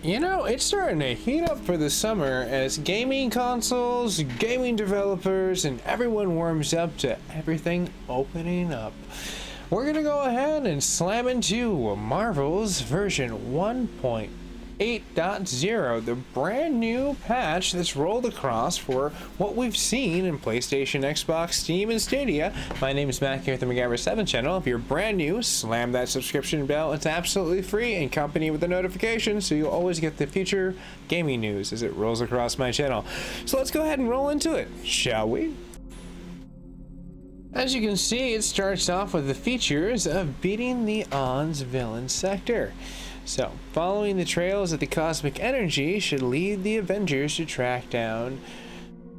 You know, it's starting to heat up for the summer as gaming consoles, gaming developers, and everyone warms up to everything opening up. We're gonna go ahead and slam into Marvel's version 1.8.0, the brand new patch that's rolled across for what we've seen in PlayStation, Xbox, Steam, and Stadia. My name is Matt here at the MacGyver7 channel. If you're brand new, slam that subscription bell. It's absolutely free and accompanied with a notification, so you'll always get the future gaming news as it rolls across my channel. So let's go ahead and roll into it, shall we? As you can see, it starts off with the features of beating the On's villain sector. So, following the trails of the cosmic energy should lead the Avengers to track down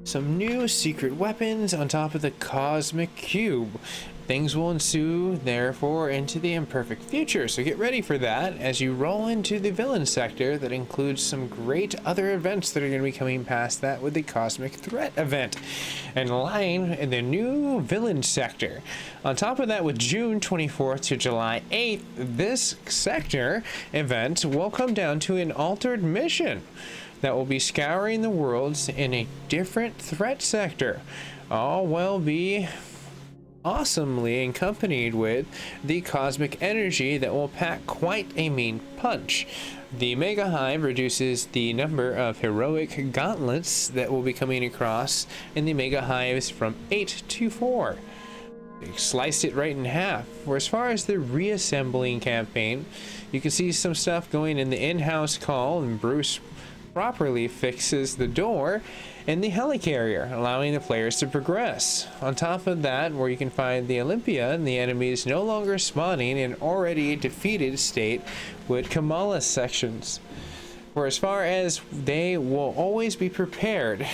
some new secret weapons on top of the cosmic cube. Things will ensue, therefore, into the imperfect future, so get ready for that as you roll into the villain sector that includes some great other events that are going to be coming past that with the Cosmic Threat event, and lying in the new villain sector. On top of that, with June 24th to July 8th, this sector event will come down to an altered mission that will be scouring the worlds in a different threat sector. All will be awesomely accompanied with the cosmic energy that will pack quite a mean punch. The Mega Hive reduces the number of heroic gauntlets that will be coming across in the Mega Hives from 8 to 4. They sliced it right in half. For as far as the reassembling campaign, you can see some stuff going in the in-house call, and Bruce properly fixes the door in the helicarrier, allowing the players to progress. On top of that, where you can find the Olympia and the enemies no longer spawning in already defeated state with Kamala sections. For as far as they will always be prepared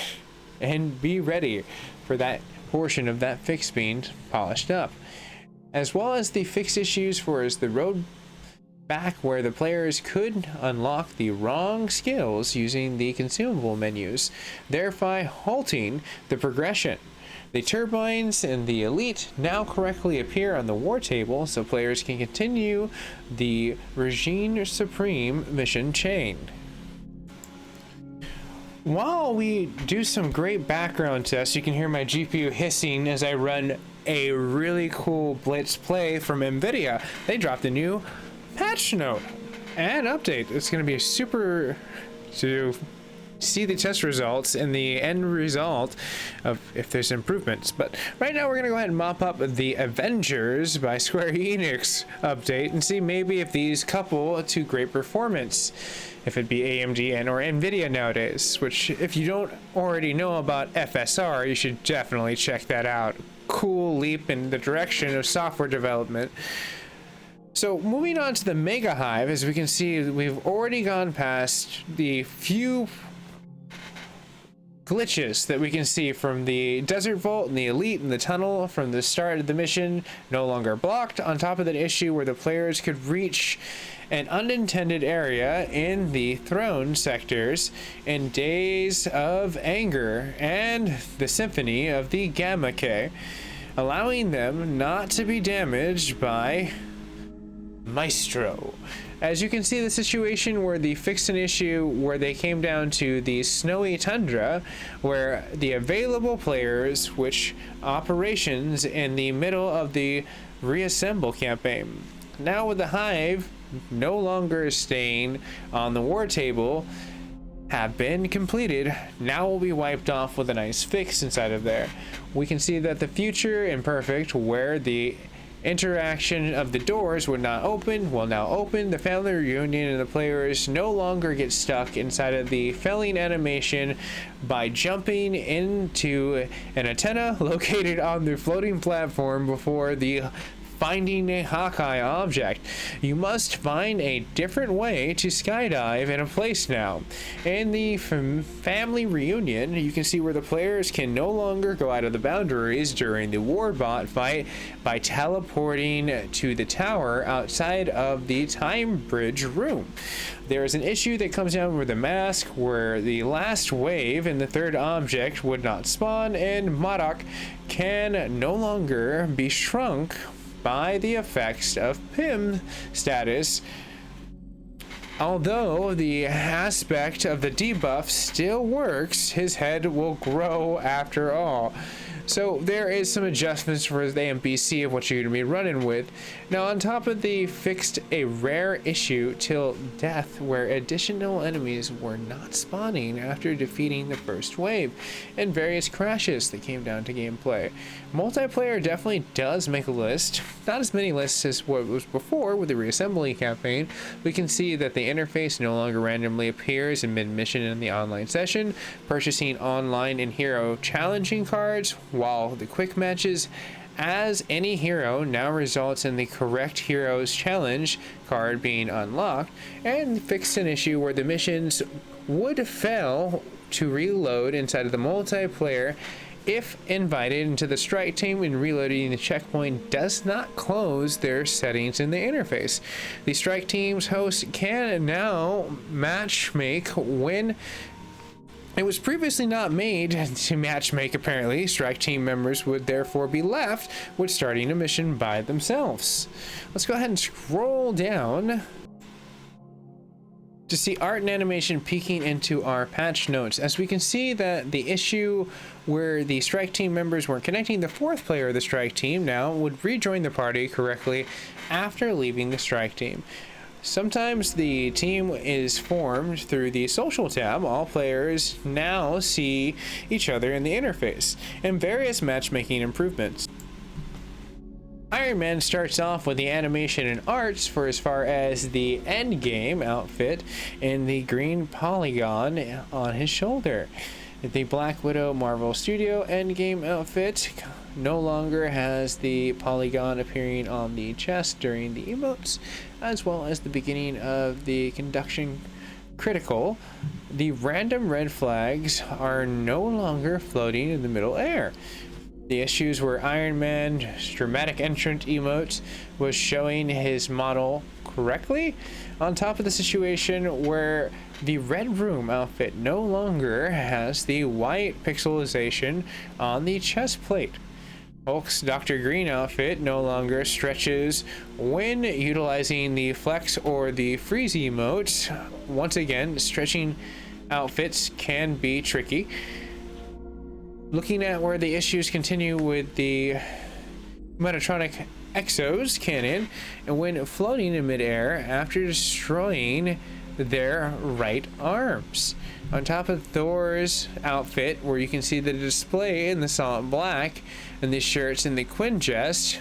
and be ready for that portion of that fix being polished up. As well as the fixed issues for as the road back where the players could unlock the wrong skills using the consumable menus, thereby halting the progression. The turbines and the elite now correctly appear on the war table so players can continue the Regime Supreme mission chain. While we do some great background tests, you can hear my GPU hissing as I run a really cool Blitz play from NVIDIA. They dropped a new patch note and update. It's going to be super to see the test results and the end result of if there's improvements. But right now we're going to go ahead and mop up the Avengers by Square Enix update and see maybe if these couple to great performance, if it be AMD and or NVIDIA nowadays, which if you don't already know about FSR, you should definitely check that out. Cool leap in the direction of software development. So moving on to the Mega Hive, as we can see, we've already gone past the few glitches that we can see from the Desert Vault and the Elite and the tunnel from the start of the mission no longer blocked, on top of that issue where the players could reach an unintended area in the throne sectors in Days of Anger and the Symphony of the Gamma K, allowing them not to be damaged by Maestro. As you can see, the situation where they fixed an issue where they came down to the snowy tundra where the available players which operations in the middle of the reassemble campaign. Now with the Hive no longer staying on the war table have been completed, now will be wiped off with a nice fix inside of there. We can see that the future imperfect where the interaction of the doors would not open will now open. The family reunion and the players no longer get stuck inside of the felling animation by jumping into an antenna located on the floating platform before the finding a Hawkeye object. You must find a different way to skydive in a place now. In the family reunion, you can see where the players can no longer go out of the boundaries during the warbot fight by teleporting to the tower outside of the time bridge room. There is an issue that comes down with the mask where the last wave and the third object would not spawn, and MODOK can no longer be shrunk by the effects of PIM status Although the aspect of the debuff still works, his head will grow after all. So there is some adjustments for the AMBC of what you're going to be running with. Now on top of the fixed a rare issue till death where additional enemies were not spawning after defeating the first wave, and various crashes that came down to gameplay. Multiplayer definitely does make a list. Not as many lists as what was before with the reassembly campaign. We can see that the interface no longer randomly appears in mid-mission in the online session, purchasing online and hero challenging cards, while the quick matches as any hero now results in the correct hero's challenge card being unlocked, and fixed an issue where the missions would fail to reload inside of the multiplayer if invited into the strike team, and reloading the checkpoint does not close their settings in the interface. The strike team's host can now matchmake when it was previously not made to matchmake. Apparently, strike team members would therefore be left with starting a mission by themselves. Let's go ahead and scroll down to see art and animation peeking into our patch notes. As we can see that the issue where the strike team members weren't connecting, the fourth player of the strike team now would rejoin the party correctly after leaving the strike team. Sometimes the team is formed through the social tab. All players now see each other in the interface, and various matchmaking improvements. Iron Man starts off with the animation and arts for as far as the endgame outfit in the green polygon on his shoulder. The Black Widow Marvel Studio endgame outfit no longer has the polygon appearing on the chest during the emotes, as well as the beginning of the conduction critical. The random red flags are no longer floating in the middle air. The issues where Iron Man's dramatic entrant emote was showing his model correctly, on top of the situation where the Red Room outfit no longer has the white pixelization on the chest plate. Hulk's Dr. Green outfit no longer stretches when utilizing the flex or the freeze emote. Once again, stretching outfits can be tricky. Looking at where the issues continue with the Metatronic Exos cannon, and when floating in midair after destroying their right arms. On top of Thor's outfit, where you can see the display in the solid black and the shirts in the Quinjet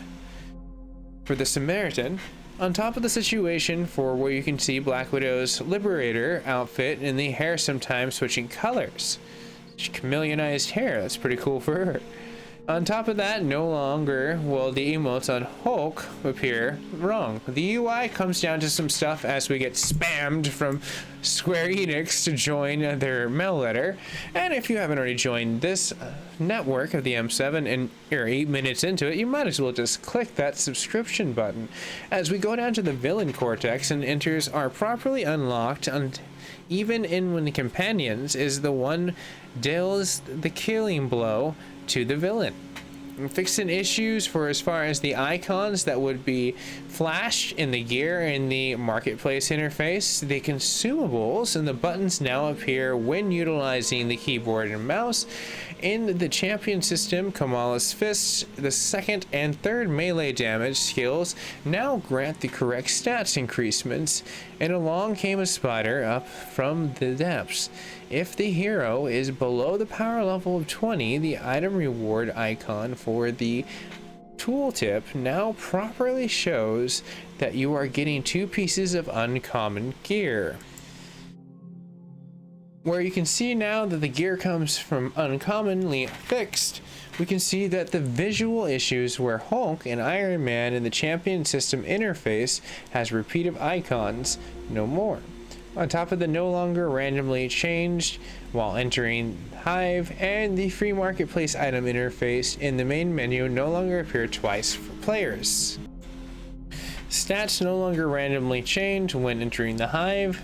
for the Samaritan. On top of the situation for where you can see Black Widow's Liberator outfit and the hair sometimes switching colors. Chameleonized hair, that's pretty cool for her. On top of that, no longer will the emotes on Hulk appear wrong. The UI comes down to some stuff as we get spammed from Square Enix to join their mail letter. And if you haven't already joined this network of the M7 and you're 8 minutes into it, you might as well just click that subscription button. As we go down to the villain cortex and enters are properly unlocked, and even in when the companions is the one deals the killing blow to the villain. Fixing issues for as far as the icons that would be flashed in the gear in the marketplace interface. The consumables and the buttons now appear when utilizing the keyboard and mouse. In the champion system, Kamala's fists, the second and third melee damage skills now grant the correct stats increasements, and along came a spider up from the depths. If the hero is below the power level of 20, the item reward icon for the tooltip now properly shows that you are getting 2 pieces of uncommon gear. Where you can see now that the gear comes from uncommonly fixed, we can see that the visual issues where Hulk and Iron Man in the champion system interface has repeated icons no more. On top of the no longer randomly changed while entering Hive, and the free marketplace item interface in the main menu no longer appear twice for players. Stats no longer randomly change when entering the Hive.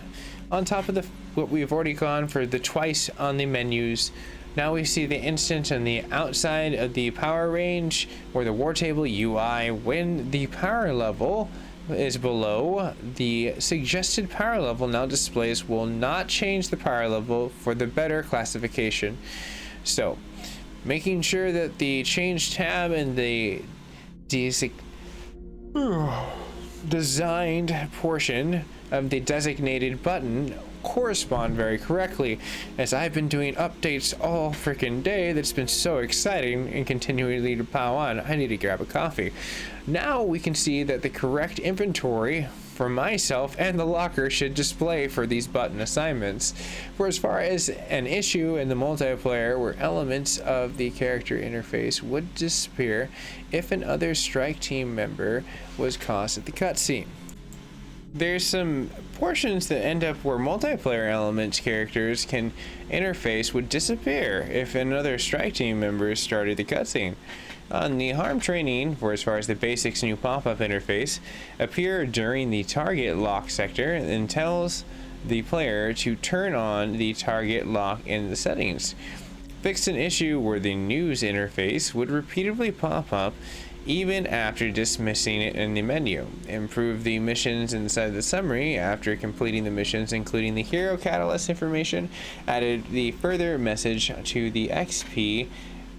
On top of what we've already gone for the twice on the menus, now we see the instant on the outside of the power range or the war table UI when the power level is below the suggested power level now displays will not change the power level for the better classification. So making sure that the change tab and the designed portion of the designated button correspond very correctly, as I've been doing updates all freaking day. That's been so exciting and continually to pile on. I need to grab a coffee. Now we can see that the correct inventory for myself and the locker should display for these button assignments. For as far as an issue in the multiplayer where elements of the character interface would disappear if an other strike team member was caused at the cutscene. There's some portions that end up where multiplayer elements characters can interface would disappear if another strike team member started the cutscene. On the harm training, for as far as the basics new pop-up interface, appear during the target lock sector and tells the player to turn on the target lock in the settings. Fixed an issue where the news interface would repeatedly pop up even after dismissing it in the menu. Improve the missions inside the summary after completing the missions, including the hero catalyst information. Added the further message to the XP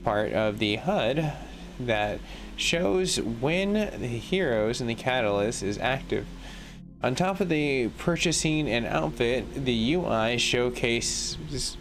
part of the HUD that shows when the heroes and the catalyst is active. On top of the purchasing and outfit, the UI showcases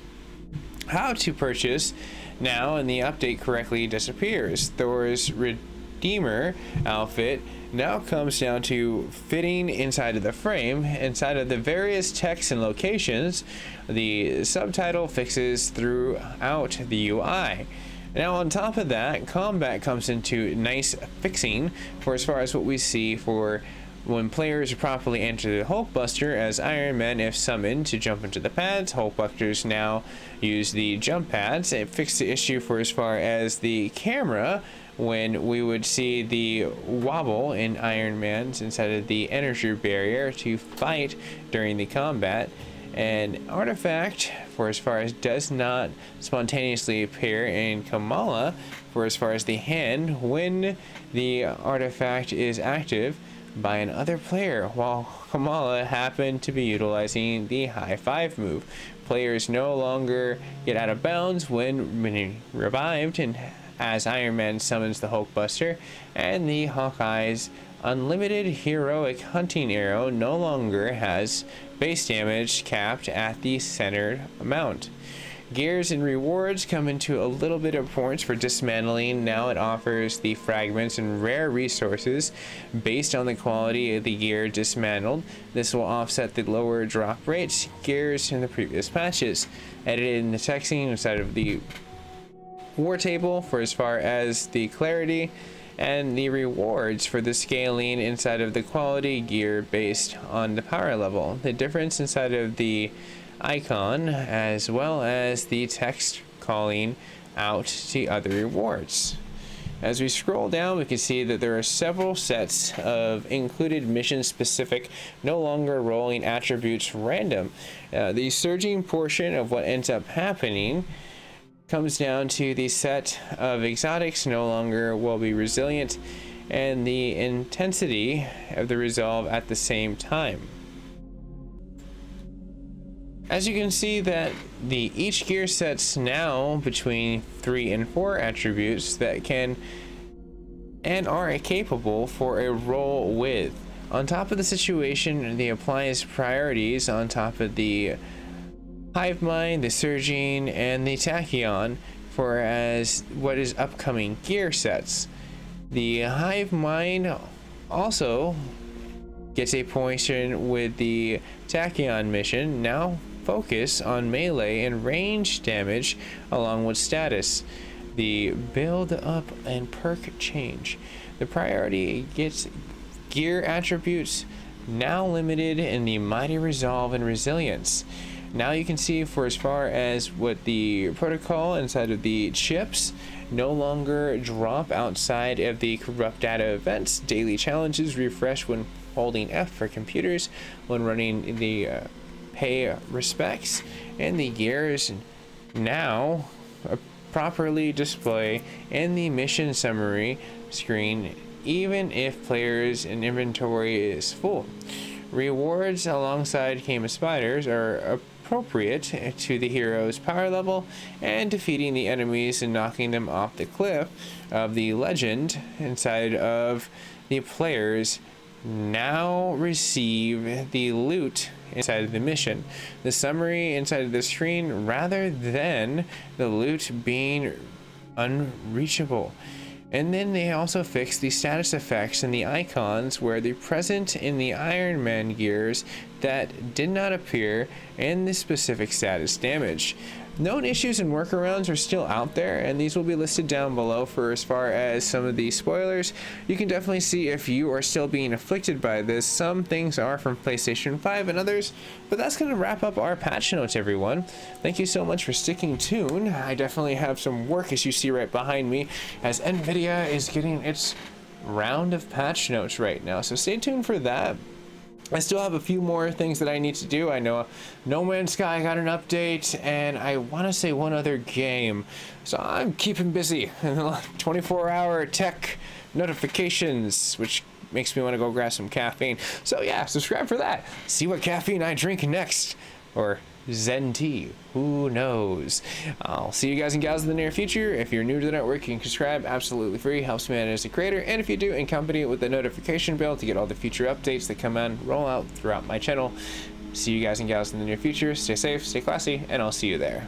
how to purchase now, and the update correctly disappears. Thor's Redeemer outfit now comes down to fitting inside of the frame, inside of the various texts and locations. The subtitle fixes throughout the UI. Now on top of that, combat comes into nice fixing for as far as what we see for when players properly enter the Hulkbuster as Iron Man if summoned to jump into the pads. Hulkbusters now use the jump pads. It fixed the issue for as far as the camera when we would see the wobble in Iron Man's inside of the energy barrier to fight during the combat. An artifact for as far as does not spontaneously appear in Kamala for as far as the hand when the artifact is active by another player, while Kamala happened to be utilizing the high five move. Players no longer get out of bounds when revived, and as Iron Man summons the Hulkbuster, and the Hawkeye's unlimited heroic hunting arrow no longer has base damage capped at the centered amount. Gears and rewards come into a little bit of points for dismantling. Now it offers the fragments and rare resources based on the quality of the gear dismantled. This will offset the lower drop rates gears in the previous patches. Edited in the texting inside of the war table for as far as the clarity, and the rewards for the scaling inside of the quality gear based on the power level. The difference inside of the icon as well as the text calling out to other rewards. As we scroll down, we can see that there are several sets of included mission specific, no longer rolling attributes random. The surging portion of what ends up happening comes down to the set of exotics no longer will be resilient, and the intensity of the resolve at the same time. As you can see that each gear sets now between 3 and 4 attributes that can and are capable for a roll with. On top of the situation, the applies priorities on top of the Hive Mind, the Surging, and the Tachyon for as what is upcoming gear sets. The Hive Mind also gets a portion with the Tachyon mission. Now focus on melee and range damage along with status. The build up and perk change. The priority gets gear attributes now limited in the Mighty Resolve and Resilience. Now you can see for as far as what the protocol inside of the chips no longer drop outside of the corrupt data events. Daily challenges refresh when holding F for computers when running the pay respects, and the gears now properly display in the mission summary screen even if players' inventory is full. Rewards alongside Game of Spiders are appropriate to the hero's power level, and defeating the enemies and knocking them off the cliff of the legend inside of the players now receive the loot inside of the mission. The summary inside of the screen rather than the loot being unreachable. And then they also fixed the status effects and the icons where they're present in the Iron Man gears that did not appear in the specific status damage. Known issues and workarounds are still out there, and these will be listed down below for as far as some of the spoilers. You can definitely see if you are still being afflicted by this. Some things are from PlayStation 5 and others, but that's going to wrap up our patch notes, everyone. Thank you so much for sticking tuned. I definitely have some work, as you see right behind me, as NVIDIA is getting its round of patch notes right now, so stay tuned for that. I still have a few more things that I need to do. I know No Man's Sky got an update, and I want to say one other game. So I'm keeping busy in the 24-hour tech notifications, which makes me want to go grab some caffeine. So yeah, subscribe for that. See what caffeine I drink next. Or Zen tea, who knows. I'll see you guys and gals in the near future. If you're new to the network, you can subscribe absolutely free, helps me out as a creator, and if you do, accompany it with the notification bell to get all the future updates that come and roll out throughout my channel. See you guys and gals in the near future. Stay safe, stay classy, and I'll see you there.